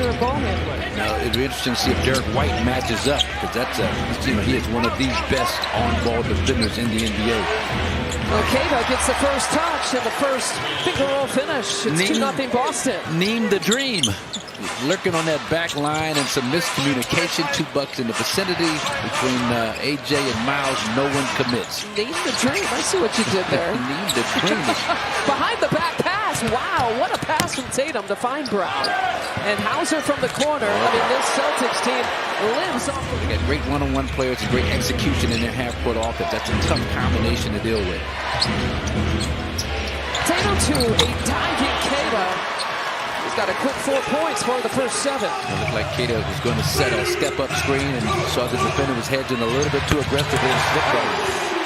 passer and ball handler. Now, it'd be interesting to see if Derek White matches up, because that's he is one of the best on-ball defenders in the NBA. Cato gets the first touch and the first finger roll finish. It's 2-0 Boston. Neem the dream. Lurking on that back line and some miscommunication. 2 bucks in the vicinity between AJ and Miles. No one commits. Neem the dream. I see what you did there. Neem the dream. Behind the back pass. Wow, what a pass from Tatum to find Brown. And Hauser from the corner. I mean, this Celtics team lives off. They got great one-on-one players and great execution in their half-court offense. That's a tough combination to deal with. Tatum to a diving Cato. He's got a quick 4 points for the first 7. It looked like Cato was going to set a step-up screen and saw the defender was hedging a little bit too aggressively and slipped on.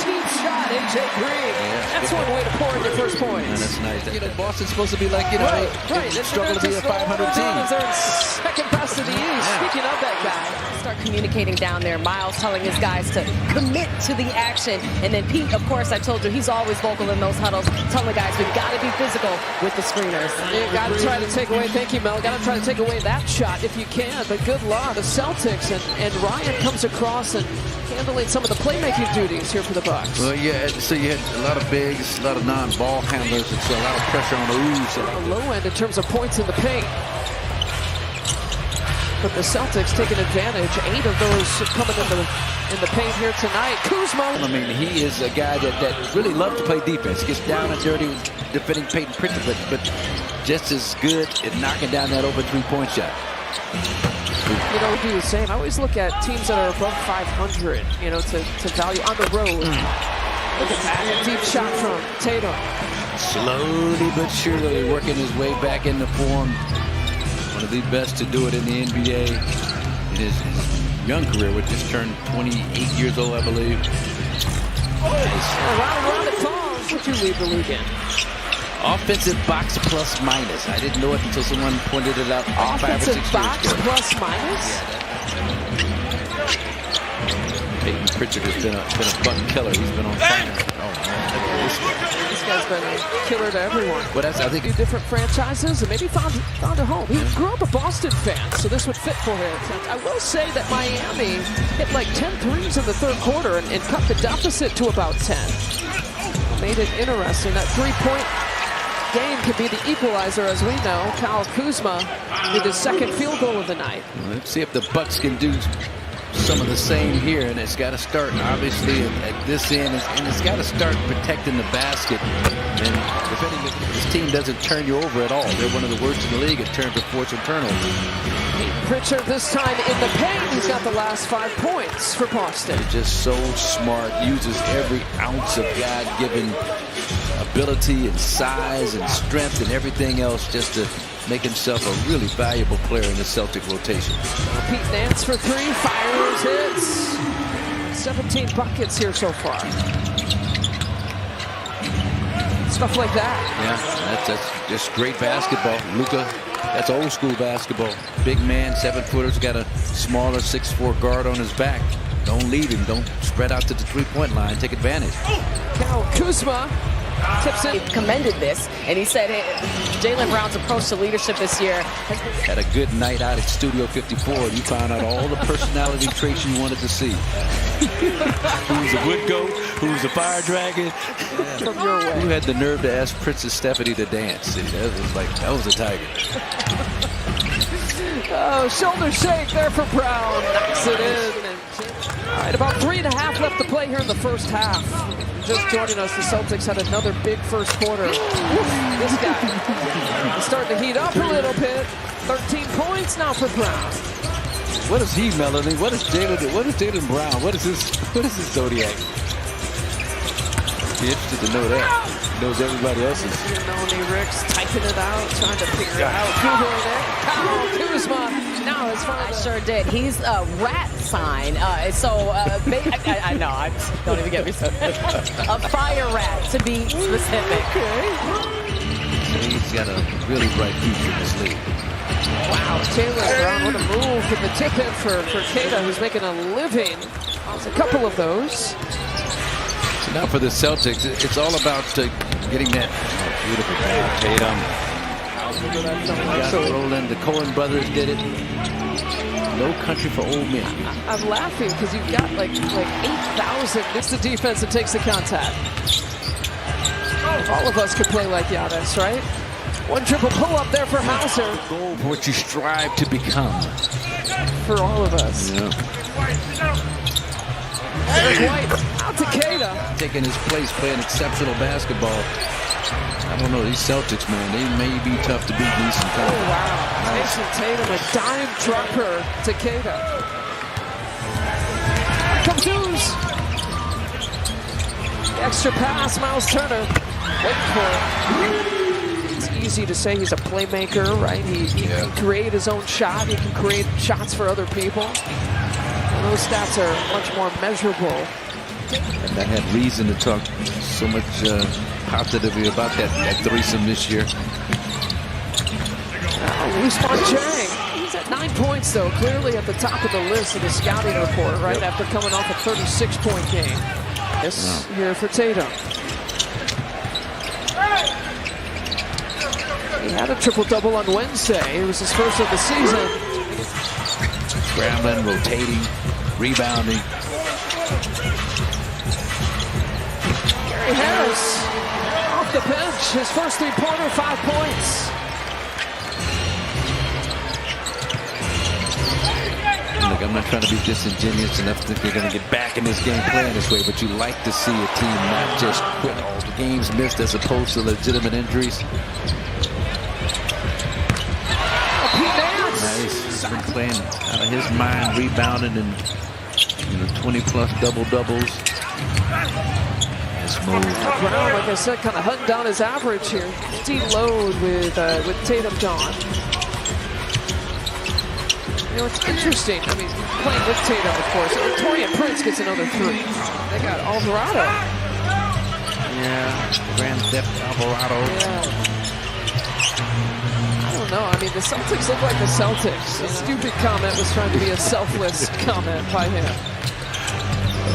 Team shot, AJ Green. That's one way to pour in your first points. Yeah, that's nice. You know, Boston's supposed to be like, you know, right. Struggle to be a 500 team. They're in second best in the East. Speaking of that guy. Start communicating down there. Miles telling his guys to commit to the action. And then Pete, of course, I told you, he's always vocal in those huddles, telling the guys, we've got to be physical with the screeners. You got to try to take away, thank you, Mel, got to try to take away that shot if you can. But good luck. The Celtics and Ryan comes across and handling some of the playmaking duties here for the Bucks. Well, yeah, so you had a lot of bigs, a lot of non-ball handlers, and so a lot of pressure on the ooze. A low end in terms of points in the paint. But the Celtics taking advantage. 8 of those coming in the paint here tonight. Kuzma. I mean, he is a guy that really loves to play defense. He gets down and dirty with defending Pritchard, but just as good at knocking down that over 3-point shot. You know, do the same. I always look at teams that are above 500, you know, to value on the road. Look at that. A deep shot from Tatum. Slowly but surely working his way back into form. One of the best to do it in the NBA in his young career, which just turned 28 years old, I believe. Around it falls. What you lead the league in? Offensive box plus minus. I didn't know it until someone pointed it out. Offensive box plus minus? Peyton Pritchard has been a buck killer. He's been on fire. Oh, man. This guy's been a killer to everyone. But I think different franchises and maybe found a home. He grew up a Boston fan, so this would fit for him. I will say that Miami hit like 10 threes in the third quarter and cut the deficit to about 10. Made it interesting. That 3-point game could be the equalizer, as we know. Kyle Kuzma with his second field goal of the night. Let's see if the Bucks can do some of the same here, and it's got to start obviously at this end, and it's got to start protecting the basket. And defending this team doesn't turn you over at all. They're one of the worst in the league in terms of forcing turnovers. Pritchard this time in the paint. He's got the last 5 points for Boston. He's just so smart. Uses every ounce of God-given ability and size and strength and everything else just to make himself a really valuable player in the Celtic rotation. Pete Nance for 3, fires, hits. 17 buckets here so far. Stuff like that. Yeah, that's just great basketball. Luka, that's old school basketball. Big man, 7-footer's got a smaller 6'4" guard on his back. Don't leave him. Don't spread out to the 3-point line. Take advantage. Kyle Kuzma tips in. He commended this, and he said Jaylen Brown's approach to leadership this year had a good night out at Studio 54, and you found out all the personality traits you wanted to see. Who's a wood goat? Who's a fire dragon? From your way. Who had the nerve to ask Princess Stephanie to dance? See, that was a tiger. Oh, shoulder shake there for Brown. Knocks it in. All right, about 3.5 left to play here in the first half. Just joining us, the Celtics had another big first quarter. This guy is starting to heat up a little bit. 13 points now for Brown. What is he, Melanie? What is Jaylen? What is Jaylen Brown? What is his zodiac? Be interested to know that. He knows everybody else's. Melanie Ricks typing it out, trying to figure it out. Googling it. Kyle Kuzma. Now as far as I sure did. He's a rat sign. I know. Don't even get me started. A fire rat, to be specific. Okay. He's got a really bright future in this league. Wow, Jaylen Brown, what a move with the tip in for Cato, who's making a living. A couple of those. So now for the Celtics, it's all about getting that beautiful Tatum. that I've done. Got rolling. The Coen brothers did it. No Country for Old Men. I'm laughing because you've got like 8,000. It's the defense that takes the contact. All of us could play like Giannis, right? One triple pull-up there for Hauser. Goal for what you strive to become. For all of us. Yeah. Derek White out to Keita. Taking his place, playing exceptional basketball. I don't know, these Celtics, man, they may be tough to beat in Eastern Oh, Conference. wow. Nice. Jason Tatum, a dime dropper to Keita. Here comes Hughes. The extra pass, Miles Turner. Waiting for it. It's easy to say he's a playmaker, right? He can create his own shot. He can create shots for other people. And those stats are much more measurable. And I had reason to talk so much positively about that threesome this year. Ousmane Dieng, he's at 9 points, though, clearly at the top of the list of the scouting report, right after coming off a 36-point game. This here for Tatum. He had a triple-double on Wednesday. It was his first of the season. Scrambling, rotating, rebounding. Gary Harris off the bench. His first three-pointer, 5 points. Look, I'm not trying to be disingenuous enough to think they're going to get back in this game playing this way, but you like to see a team not just quit all the games missed as opposed to legitimate injuries. Nice. He's been playing out of his mind, rebounding and 20-plus double-doubles. Nice move. Brown, like I said, kind of hunting down his average here. Deload with Tatum gone. You know, it's interesting. I mean, playing with Tatum, of course. Torian Prince gets another 3. They got Alvarado. Yeah, Grand Theft Alvarado. Yeah. I don't know. I mean, the Celtics look like the Celtics. A stupid comment was trying to be a selfless comment by him.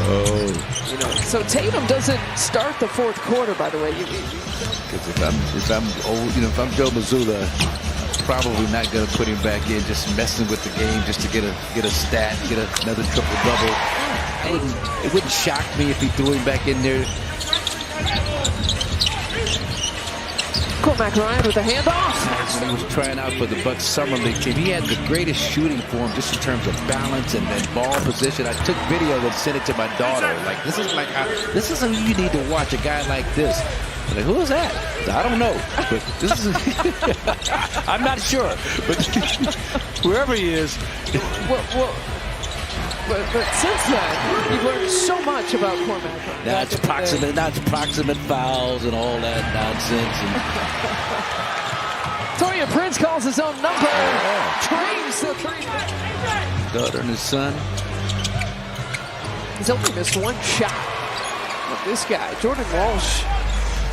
Oh. You know, so Tatum doesn't start the fourth quarter, by the way. Because if I'm Joe Mazzulla, probably not going to put him back in, just messing with the game just to get a stat, get another triple-double. It wouldn't shock me if he threw him back in there. Cormac Ryan with a handoff. When he was trying out for the Bucks Summer League team, he had the greatest shooting form just in terms of balance and ball position. I took video and sent it to my daughter. Like, this is who you need to watch, a guy like this. I'm like, who is that? I don't know. But this is I'm not sure. But whoever he is. But since then, you've learned so much about Cormac. Now it's proximate fouls and all that nonsense. Torian Prince calls his own number. Trains the 3. Daughter and his son. He's only missed 1 shot. Look, this guy, Jordan Walsh,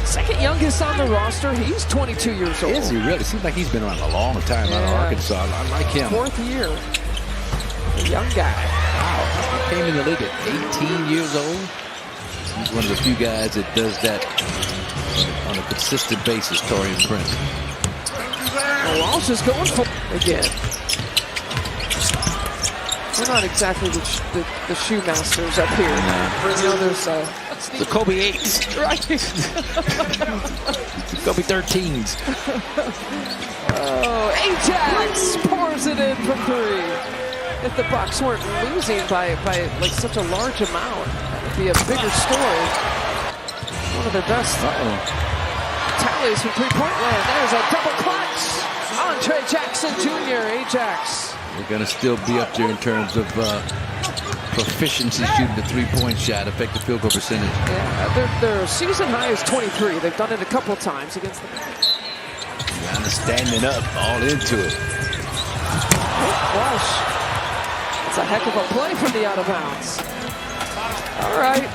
second youngest on the roster. He's 22 years old. Is he really? Seems like he's been around a long time out of Arkansas. I like him. 4th year. A young guy. Wow. He came in the league at 18 years old. He's one of the few guys that does that on a consistent basis, Torian Prince. Well, Walsh is going for again. We're not exactly the shoe masters up here. No. You know, there's the Kobe 8s. Right. Kobe 13s. Oh, Ajax pours it in from 3. If the Bucks weren't losing by like such a large amount, that would be a bigger story. One of their best tallies from 3-point land. There's a double clutch. Andre Jackson Jr., Ajax. They're going to still be up there in terms of proficiency shooting the 3-point shot, effective field goal percentage. Yeah, their season high is 23. They've done it a couple times against the Bucks. Standing up, all into it. Walsh. It's a heck of a play from the out of bounds. All right.